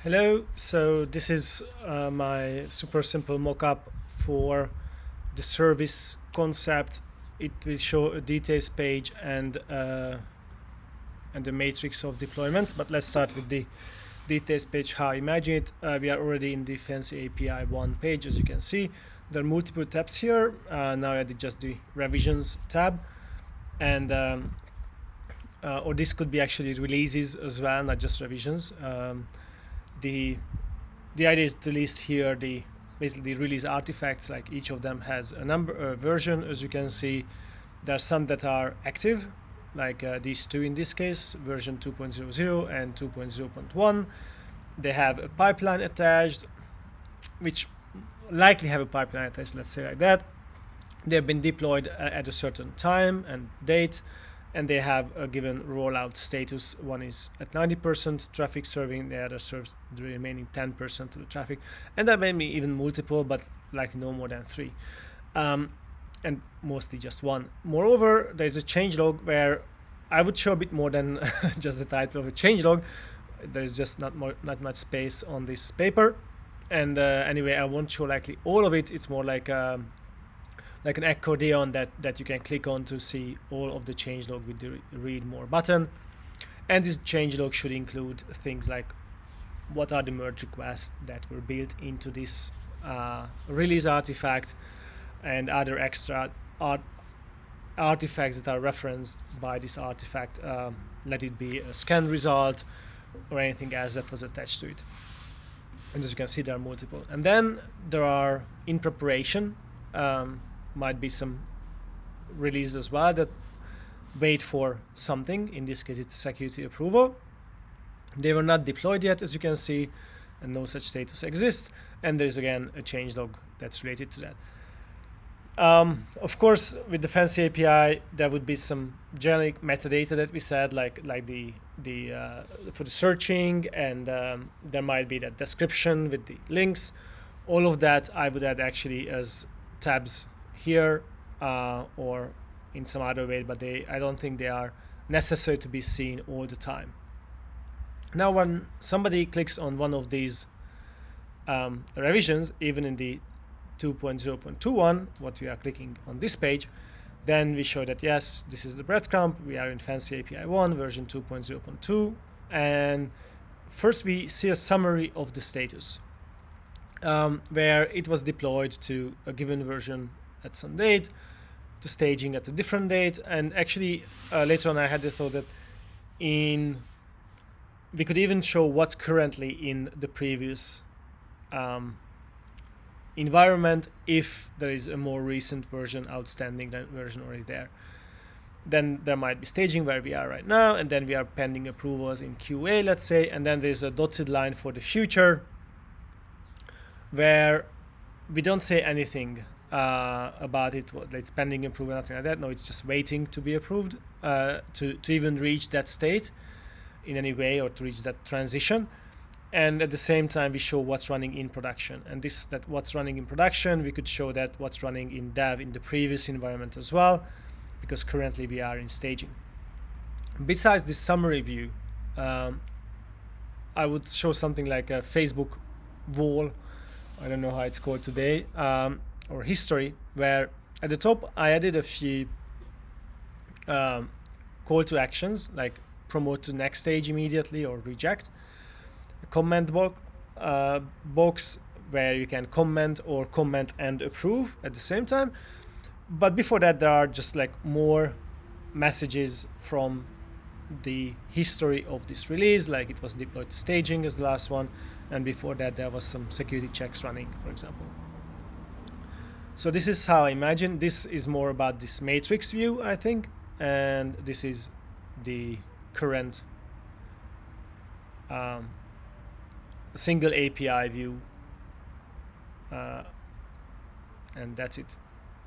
Hello, so this is my super simple mockup for the service concept. It will show a details page and the matrix of deployments, but let's start with the details page. How I imagine it. We are already in the fancy API 1 page, as you can see. There are multiple tabs here. Now I did just the revisions tab, and or this could be actually releases as well, not just revisions. The idea is to list here the basically the release artifacts. Like each of them has a version. As you can see, there are some that are active, like these two in this case, version 2.00 and 2.0.1. They have a pipeline attached, which likely have a pipeline attached, let's say like that. They've been deployed at a certain time and date, and they have a given rollout status. One is at 90% traffic serving, the other serves the remaining 10% of the traffic, and that may be even multiple, but like no more than 3, and mostly just 1. Moreover, there's a changelog where I would show a bit more than just the title of a changelog. There's just not much space on this paper, and anyway, I won't show likely all of it. It's more like an accordion that you can click on to see all of the changelog with the read more button. And this changelog should include things like what are the merge requests that were built into this release artifact, and other extra artifacts that are referenced by this artifact. Let it be a scan result or anything else that was attached to it. And as you can see, there are multiple. And then there are in preparation. Might be some release as well that wait for something. In this case, it's security approval. They were not deployed yet, as you can see, and no such status exists. And there's again a changelog that's related to that. Of course, with the fancy API, there would be some generic metadata that we said, like the for the searching, and there might be that description with the links. All of that I would add actually as tabs here or in some other way, but I don't think they are necessary to be seen all the time. Now, when somebody clicks on one of these revisions, even in the 2.0.21, what we are clicking on this page, then we show that yes, this is the breadcrumb. We are in fancy API 1 version 2.0.2, and first we see a summary of the status, where it was deployed to a given version at some date, to staging at a different date. And actually later on I had the thought that we could even show what's currently in the previous environment if there is a more recent version outstanding than version already there. Then there might be staging where we are right now, and then we are pending approvals in QA, let's say, and then there's a dotted line for the future where we don't say anything about it, it's pending approval, nothing like that. No, it's just waiting to be approved to even reach that state in any way, or to reach that transition. And at the same time, we show what's running in production. And that what's running in production, we could show that what's running in dev in the previous environment as well, because currently we are in staging. Besides this summary view, I would show something like a Facebook wall, I don't know how it's called today, or history, where at the top I added a few call to actions, like promote to next stage immediately or reject. A comment box where you can comment or comment and approve at the same time. But before that, there are just like more messages from the history of this release, like it was deployed to staging as the last one, and before that there was some security checks running, for example. So this is how I imagine. This is more about this matrix view, I think, and this is the current single API view, and that's it.